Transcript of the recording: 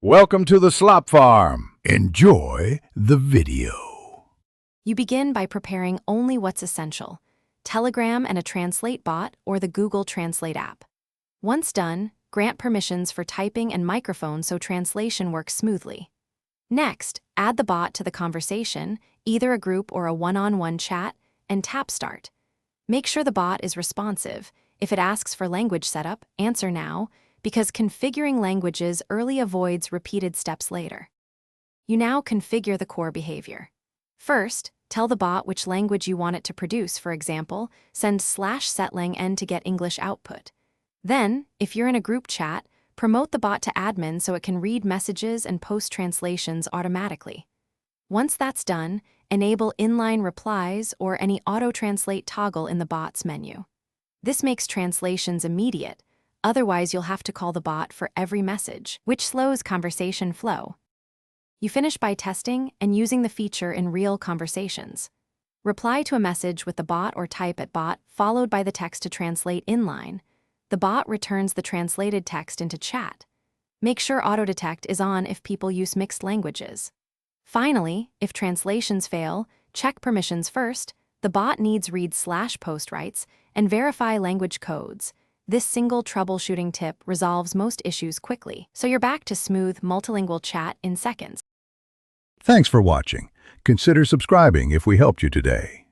Welcome to the Slop Farm. Enjoy the video. You begin by preparing only what's essential: Telegram and a Translate bot or the Google Translate app. Once done, grant permissions for typing and microphone so translation works smoothly. Next, add the bot to the conversation, either a group or a one-on-one chat, and tap Start. Make sure the bot is responsive. If it asks for language setup, answer now, because configuring languages early avoids repeated steps later. You now configure the core behavior. First, tell the bot which language you want it to produce. For example, send /setlangn to get English output. Then, if you're in a group chat, promote the bot to admin so it can read messages and post translations automatically. Once that's done, enable inline replies or any auto-translate toggle in the bot's menu. This makes translations immediate. Otherwise, you'll have to call the bot for every message, which slows conversation flow. You finish by testing and using the feature in real conversations. Reply to a message with the bot or type at bot, followed by the text to translate inline. The bot returns the translated text into chat. Make sure auto-detect is on if people use mixed languages. Finally, if translations fail, check permissions first. The bot needs read/post rights and verify language codes. This single troubleshooting tip resolves most issues quickly, so you're back to smooth multilingual chat in seconds. Thanks for watching. Consider subscribing if we helped you today.